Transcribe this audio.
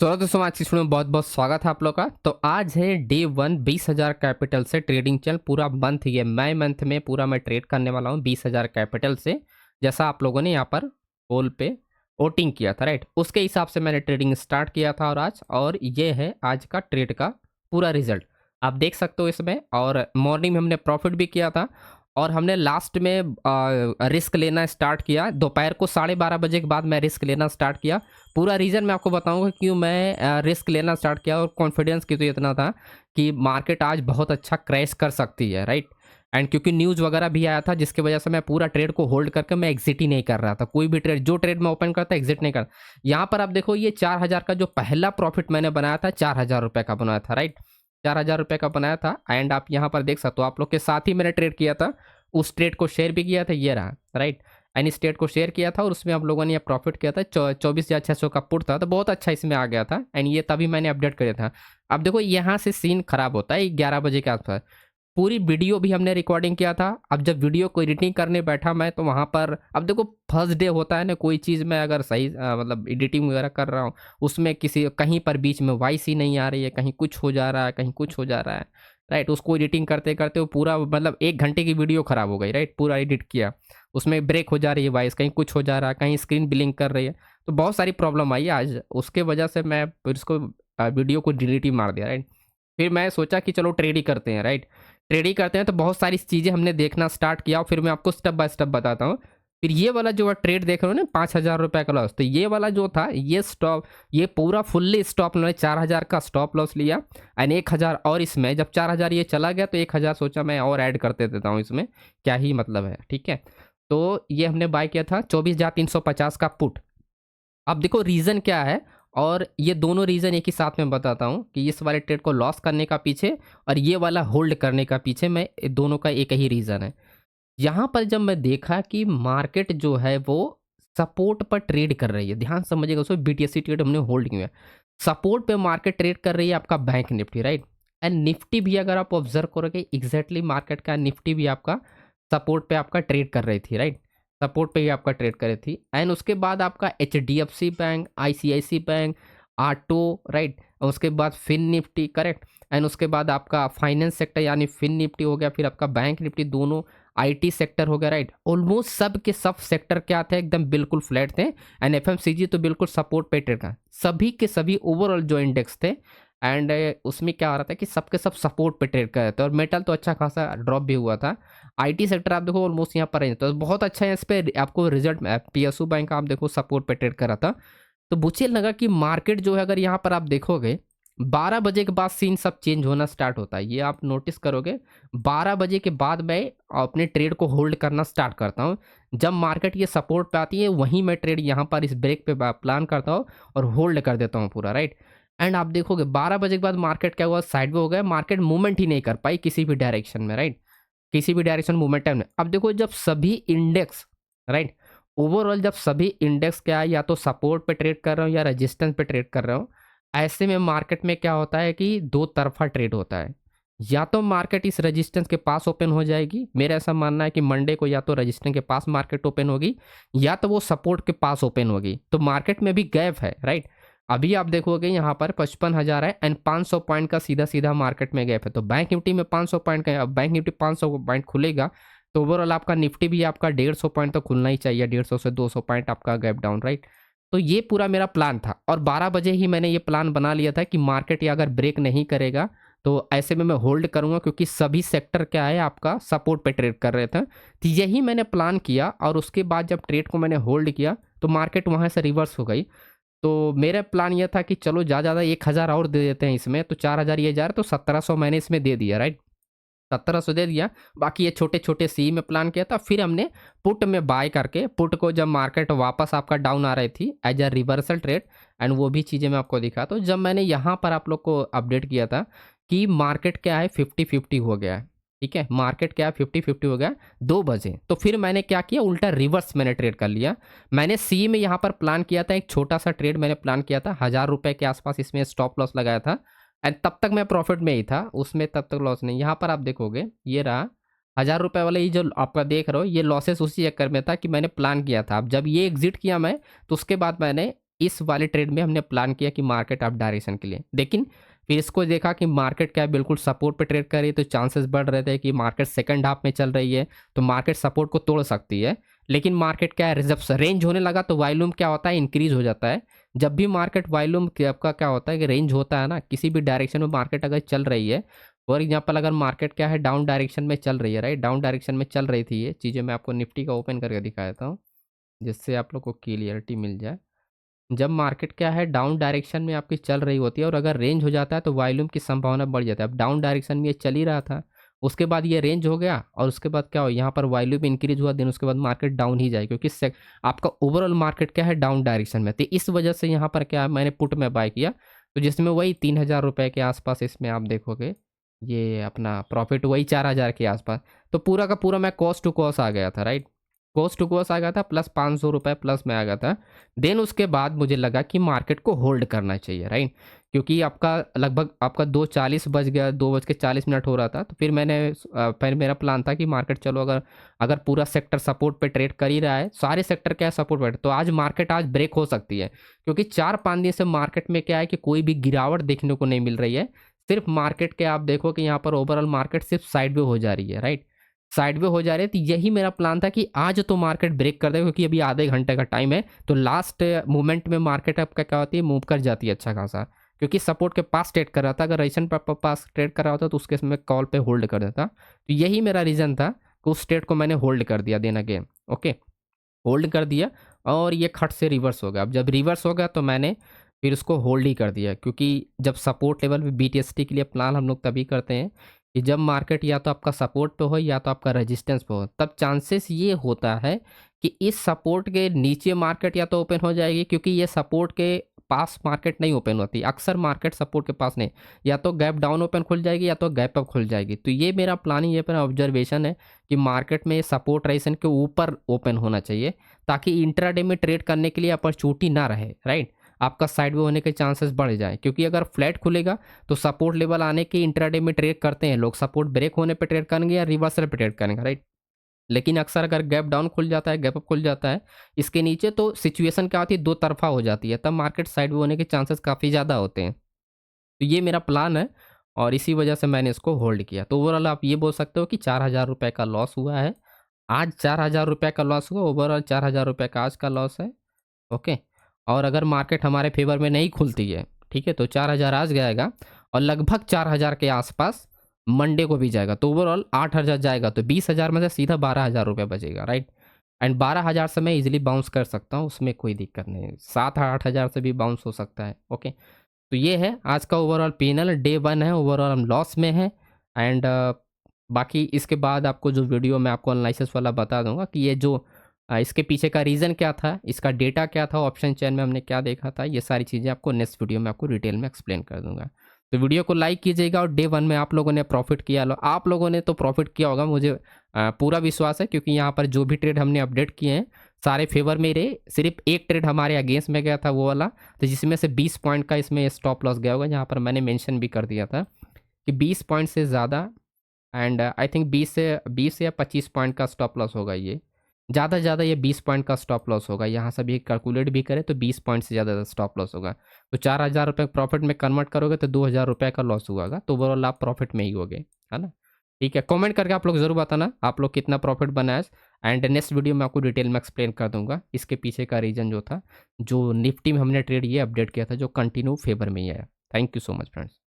तो दोस्तों आज की वीडियो में बहुत बहुत स्वागत है आप लोग का। तो आज है डे 1 20,000 कैपिटल से ट्रेडिंग चल पूरा मंथ, ये मई मंथ में पूरा मैं ट्रेड करने वाला हूँ 20,000 कैपिटल से। जैसा आप लोगों ने यहाँ पर पोल पे वोटिंग किया था, राइट, उसके हिसाब से मैंने ट्रेडिंग स्टार्ट किया था और ये है आज का ट्रेड का पूरा रिजल्ट आप देख सकते हो इसमें। और मॉर्निंग में हमने प्रॉफिट भी किया था और हमने लास्ट में रिस्क लेना स्टार्ट किया। दोपहर को 12:30 बजे के बाद मैं रिस्क लेना स्टार्ट किया। पूरा रीज़न मैं आपको बताऊंगा क्यों मैं रिस्क लेना स्टार्ट किया और कॉन्फिडेंस की तो इतना था कि मार्केट आज बहुत अच्छा क्रैश कर सकती है, राइट। एंड क्योंकि न्यूज़ वगैरह भी आया था जिसकी वजह से मैं पूरा ट्रेड को होल्ड करके मैं एग्जिट ही नहीं कर रहा था। कोई भी ट्रेड, जो ट्रेड मैं ओपन करता एग्जिट नहीं कर। यहाँ पर आप देखो, ये 4,000 का जो पहला प्रॉफिट मैंने बनाया था, 4,000 रुपये का बनाया था, राइट। 4,000 रुपये का बनाया था। एंड आप यहाँ पर देख सकते हो, आप लोग के साथ ही मैंने ट्रेड किया था, उस ट्रेड को शेयर भी किया था, ये रहा, राइट। एंड इस ट्रेड को शेयर किया था और उसमें आप लोगों ने ये प्रॉफिट किया था। 24,600 का पुट था, तो बहुत अच्छा इसमें आ गया था। एंड ये तभी मैंने अपडेट किया था। अब देखो यहाँ से सीन खराब होता है 11 बजे के आसपास। पूरी वीडियो भी हमने रिकॉर्डिंग किया था। अब जब वीडियो को एडिटिंग करने बैठा मैं, तो वहाँ पर अब देखो फर्स्ट डे होता है ना, कोई चीज़ मैं अगर सही मतलब एडिटिंग वगैरह कर रहा हूँ, उसमें किसी कहीं पर बीच में वॉइस ही नहीं आ रही है, कहीं कुछ हो जा रहा है, कहीं कुछ हो जा रहा है, राइट। उसको एडिटिंग करते करते वो पूरा मतलब 1 घंटे की वीडियो खराब हो गई, राइट। पूरा एडिट किया, उसमें ब्रेक हो जा रही है वॉइस, कहीं कुछ हो जा रहा है, कहीं स्क्रीन ब्लिंक कर रही है, तो बहुत सारी प्रॉब्लम आई आज। उसके वजह से मैं फिर उसको वीडियो को डिलीट ही मार दिया, राइट। फिर मैं सोचा कि चलो ट्रेड ही करते हैं, राइट। ट्रेड ही करते हैं, तो बहुत सारी चीज़ें हमने देखना स्टार्ट किया और फिर मैं आपको स्टेप बाय स्टेप बताता हूँ। फिर ये वाला जो ट्रेड देख रहे हो ना, 5,000 रुपये का लॉस, तो ये वाला जो था, ये स्टॉप, ये पूरा फुल्ली स्टॉप मैंने 4,000 का स्टॉप लॉस लिया। एंड 1,000 और इसमें जब 4,000 ये चला गया तो 1,000 सोचा मैं और ऐड करते देता हूँ इसमें, क्या ही मतलब है, ठीक है। तो ये हमने बाय किया था 24,350 का पुट। अब देखो रीज़न क्या है, और ये दोनों रीज़न एक ही साथ में बताता हूँ कि इस वाले ट्रेड को लॉस करने का पीछे और ये वाला होल्ड करने का पीछे मैं दोनों का एक ही रीज़न है। यहाँ पर जब मैं देखा कि मार्केट जो है वो सपोर्ट पर ट्रेड कर रही है, ध्यान समझिएगा, उसमें बीटीएससी ट्रेड हमने होल्ड किया है। सपोर्ट पे मार्केट ट्रेड कर रही है आपका bank Nifty, right. And Nifty भी अगर आप ऑब्जर्व करोगे एग्जैक्टली मार्केट का निफ्टी भी आपका सपोर्ट पे आपका ट्रेड कर रही थी, राइट। सपोर्ट पे ही आपका ट्रेड कर रही थी। एंड उसके बाद आपका HDFC bank, ICICI bank, auto, right. उसके बाद फिन निफ्टी, करेक्ट। एंड उसके बाद आपका फाइनेंस सेक्टर यानी फिन निफ्टी हो गया, फिर आपका बैंक निफ्टी, दोनों आईटी सेक्टर हो गया, राइट। ऑलमोस्ट सब के सब सेक्टर क्या थे, एकदम बिल्कुल फ्लैट थे। एंड एफएमसीजी तो बिल्कुल सपोर्ट पे ट्रेड का, सभी के सभी ओवरऑल जो इंडेक्स थे। एंड उसमें क्या हो रहा था कि सबके सब सपोर्ट पे ट्रेड कर रहे थे और मेटल तो अच्छा खासा ड्रॉप भी हुआ था। आईटी सेक्टर आप देखो ऑलमोस्ट यहाँ पर है, तो बहुत अच्छा है। इस पे आपको रिजल्ट, पीएसयू बैंक आप देखो सपोर्ट पे ट्रेड कर रहा था। तो मुझे लगा कि मार्केट जो है, अगर यहाँ पर आप देखोगे 12 बजे के बाद सीन सब चेंज होना स्टार्ट होता है, ये आप नोटिस करोगे। 12 बजे के बाद मैं अपने ट्रेड को होल्ड करना स्टार्ट करता हूँ। जब मार्केट ये सपोर्ट पे आती है वहीं मैं ट्रेड यहाँ पर इस ब्रेक पे प्लान करता हूँ और होल्ड कर देता हूँ पूरा, राइट। एंड आप देखोगे 12 बजे के बाद मार्केट क्या हुआ, साइड में हो गया, मार्केट मूवमेंट ही नहीं कर पाई किसी भी डायरेक्शन में, राइट। किसी भी डायरेक्शन मूवमेंट टाइम में। अब देखो जब सभी इंडेक्स, राइट, ओवरऑल जब सभी इंडेक्स क्या है, या तो सपोर्ट पे ट्रेड कर रहे हो या रेजिस्टेंस पे ट्रेड कर रहे हो, ऐसे में मार्केट में क्या होता है कि दो तरफा ट्रेड होता है। या तो मार्केट इस रेजिस्टेंस के पास ओपन हो जाएगी, मेरा ऐसा मानना है कि मंडे को या तो रेजिस्टेंस के पास मार्केट ओपन होगी या तो वो सपोर्ट के पास ओपन होगी, तो मार्केट में भी गैप है, राइट। अभी आप देखोगे यहाँ पर 55,000 है एंड 500 पॉइंट का सीधा सीधा मार्केट में गैप है। तो बैंक निफ्टी में 500 पॉइंट का, अब बैंक निफ्टी 500 पॉइंट खुलेगा तो ओवरऑल आपका निफ्टी भी आपका 150 पॉइंट तो खुलना ही चाहिए, 150 से 200 पॉइंट आपका गैप डाउन, राइट। तो ये पूरा मेरा प्लान था और 12 बजे ही मैंने ये प्लान बना लिया था कि मार्केट ये अगर ब्रेक नहीं करेगा तो ऐसे में मैं होल्ड करूंगा, क्योंकि सभी सेक्टर क्या है आपका सपोर्ट पे ट्रेड कर रहे थे। तो यही मैंने प्लान किया और उसके बाद जब ट्रेड को मैंने होल्ड किया तो मार्केट वहाँ से रिवर्स हो गई। तो मेरा प्लान ये था कि चलो ज़्यादा 1,000 और दे देते हैं इसमें, तो 4,000 ये जा रहा, तो 1,700 मैंने इसमें दे दिया, राइट। 1,700 दे दिया। बाकी ये छोटे छोटे सी में प्लान किया था। फिर हमने पुट में बाय करके, पुट को जब मार्केट वापस आपका डाउन आ रही थी as a reversal trade, and वो भी चीज़ें मैं आपको दिखा, तो जब मैंने यहाँ पर आप लोग को अपडेट किया था कि मार्केट क्या है 50-50 हो गया है, ठीक है, मार्केट क्या है 50-50 हो गया 2 बजे, तो फिर मैंने क्या किया, उल्टा रिवर्स मैंने ट्रेड कर लिया। मैंने सी में यहाँ पर प्लान किया था, एक छोटा सा ट्रेड मैंने प्लान किया था, 1,000 रुपये के आसपास इसमें स्टॉप लॉस लगाया था। एंड तब तक मैं प्रॉफिट में ही था, उसमें तब तक लॉस नहीं। यहाँ पर आप देखोगे ये रहा 1,000 रुपये वाला, ये जो आपका देख रहे हो ये लॉसेस उसी चक्कर में था कि मैंने प्लान किया था। अब जब ये एग्जिट किया मैं, तो उसके बाद मैंने इस वाले ट्रेड में हमने प्लान किया कि मार्केट अप डायरेक्शन के लिए, लेकिन फिर इसको देखा कि मार्केट क्या है बिल्कुल सपोर्ट पे ट्रेड कर रही है, तो चांसेस बढ़ रहे थे कि मार्केट सेकंड हाफ में चल रही है तो मार्केट सपोर्ट को तोड़ सकती है। लेकिन मार्केट क्या है, जब रेंज होने लगा तो वॉल्यूम क्या होता है, इंक्रीज हो जाता है। जब भी मार्केट वॉल्यूम आपका क्या होता है कि रेंज होता है ना, किसी भी डायरेक्शन में मार्केट अगर चल रही है, फॉर एग्जाम्पल अगर मार्केट क्या है डाउन डायरेक्शन में चल रही है, राइट, डाउन डायरेक्शन में चल रही थी, ये चीज़ें मैं आपको निफ्टी का ओपन करके दिखा देता हूँ जिससे आप लोग को क्लियरिटी मिल जाए। जब मार्केट क्या है डाउन डायरेक्शन में आपकी चल रही होती है और अगर रेंज हो जाता है तो वॉल्यूम की संभावना बढ़ जाती है। अब डाउन डायरेक्शन में ये चल ही रहा था, उसके बाद ये रेंज हो गया और उसके बाद क्या हो, यहाँ पर वॉल्यूम इंक्रीज हुआ, देन उसके बाद मार्केट डाउन ही जाए, क्योंकि आपका ओवरऑल मार्केट क्या है डाउन डायरेक्शन में, तो इस वजह से यहाँ पर क्या है मैंने पुट में बाय किया, तो जिसमें वही 3,000 रुपये के आसपास इसमें आप देखोगे ये अपना प्रॉफिट वही 4,000 के आसपास। तो पूरा का पूरा मैं कॉस्ट टू कॉस्ट आ गया था, राइट, कॉस्ट टू कॉस्ट आ गया था प्लस 500 रुपये प्लस में आ गया था। देन उसके बाद मुझे लगा कि मार्केट को होल्ड करना चाहिए, राइट, क्योंकि आपका लगभग आपका 2:40 बज गया, 2:40 हो रहा था, तो फिर मेरा प्लान था कि मार्केट चलो अगर अगर पूरा सेक्टर सपोर्ट पे ट्रेड कर ही रहा है, सारे सेक्टर क्या है सपोर्ट पे, तो आज मार्केट आज ब्रेक हो सकती है, क्योंकि 4-5 दिन से मार्केट में क्या है कि कोई भी गिरावट देखने को नहीं मिल रही है। सिर्फ मार्केट के आप देखो कि यहाँ पर ओवरऑल मार्केट सिर्फ साइड वे हो जा रही है, राइट, साइड वे हो जा रहे हैं। तो यही मेरा प्लान था कि आज तो मार्केट ब्रेक कर दे, क्योंकि अभी आधे घंटे का टाइम है, तो लास्ट मोमेंट में मार्केट आपका क्या होती है मूव कर जाती है अच्छा खासा, क्योंकि सपोर्ट के पास ट्रेड कर रहा था, अगर रेजिस्टेंस पर पास ट्रेड कर रहा होता तो उसके मैं कॉल पे होल्ड कर देता। तो यही मेरा रीज़न था कि उस ट्रेड को मैंने होल्ड कर दिया, देन अगेन ओके, होल्ड कर दिया और ये खट से रिवर्स हो गया। अब जब रिवर्स हो गया तो मैंने फिर उसको होल्ड ही कर दिया, क्योंकि जब सपोर्ट लेवल पे BTST के लिए प्लान हम लोग तभी करते हैं कि जब मार्केट या तो आपका सपोर्ट पे हो या तो आपका रेजिस्टेंस पे हो, तब चांसेस ये होता है कि इस सपोर्ट के नीचे मार्केट या तो ओपन हो जाएगी, क्योंकि ये सपोर्ट के पास मार्केट नहीं ओपन होती, अक्सर मार्केट सपोर्ट के पास नहीं, या तो गैप डाउन ओपन खुल जाएगी या तो गैप अप खुल जाएगी। तो ये मेरा प्लानिंग, ये मेरा ऑब्जर्वेशन है कि मार्केट में सपोर्ट रेजिस्टेंस के ऊपर ओपन होना चाहिए, ताकि इंट्राडे में ट्रेड करने के लिए अपॉर्चुनिटी ना रहे, राइट, आपका साइडवे होने के चांसेस बढ़ जाए, क्योंकि अगर फ्लैट खुलेगा तो सपोर्ट लेवल आने के इंट्राडे में ट्रेड करते हैं लोग, सपोर्ट ब्रेक होने पे ट्रेड करेंगे या रिवर्सल पे ट्रेड करेंगे, राइट। लेकिन अक्सर अगर गैप डाउन खुल जाता है, गैप अप खुल जाता है इसके नीचे, तो सिचुएशन क्या होती है, दो तरफा हो जाती है, तब मार्केट साइडवे होने के चांसेस काफ़ी ज़्यादा होते हैं। तो ये मेरा प्लान है और इसी वजह से मैंने इसको होल्ड किया। तो ओवरऑल आप ये बोल सकते हो कि 4,000 रुपये का लॉस हुआ है आज, 4,000 रुपये का लॉस हुआ, ओवरऑल 4,000 रुपये का आज का लॉस है, ओके। और अगर मार्केट हमारे फेवर में नहीं खुलती है, ठीक है, तो 4,000 आज जाएगा और लगभग 4,000 के आसपास मंडे को भी जाएगा, तो ओवरऑल 8,000 जाएगा, तो 20,000 में से सीधा 12,000 रुपये बचेगा, राइट। एंड 12,000 से मैं इजीली बाउंस कर सकता हूँ, उसमें कोई दिक्कत नहीं है, 7-8,000 से भी बाउंस हो सकता है, ओके। तो ये है आज का ओवरऑल P&L, डे 1 है, ओवरऑल हम लॉस में है। एंड बाकी इसके बाद आपको जो वीडियो मैं आपको एनालिसिस वाला बता दूंगा कि ये जो इसके पीछे का रीज़न क्या था, इसका डेटा क्या था, ऑप्शन चेन में हमने क्या देखा था, ये सारी चीज़ें आपको नेक्स्ट वीडियो में आपको डिटेल में एक्सप्लेन कर दूंगा। तो वीडियो को लाइक कीजिएगा और डे 1 में आप लोगों ने प्रॉफिट किया, आप लोगों ने तो प्रॉफिट किया होगा, मुझे पूरा विश्वास है, क्योंकि यहाँ पर जो भी ट्रेड हमने अपडेट किए हैं सारे फेवर में रहे, सिर्फ एक ट्रेड हमारे अगेंस्ट में गया था वो वाला, तो जिसमें से 20 पॉइंट का इसमें स्टॉप लॉस गया होगा, जहाँ पर मैंने मेंशन भी कर दिया था कि 20 पॉइंट से ज़्यादा, एंड आई थिंक 20 या 25 पॉइंट का स्टॉप लॉस होगा, ये ज़्यादा से ज़्यादा ये 20 पॉइंट का स्टॉप लॉस होगा, यहाँ से भी कैलकुलेट भी करें तो 20 पॉइंट से ज़्यादा स्टॉप लॉस होगा। तो 4,000 रुपये प्रॉफिट में कन्वर्ट करोगे तो 2,000 रुपये का लॉस हुआ, तो ओवरऑल आप प्रॉफिट में ही होगे, है ना। ठीक है, कमेंट करके आप लोग ज़रूर बताना आप लोग कितना प्रॉफिट बनाए, एंड नेक्स्ट वीडियो में आपको डिटेल में एक्सप्लेन कर दूंगा इसके पीछे का रीज़न जो था, जो निफ्टी में हमने ट्रेड ये अपडेट किया था, जो कंटिन्यू फेवर में ही आया। Thank you so much friends.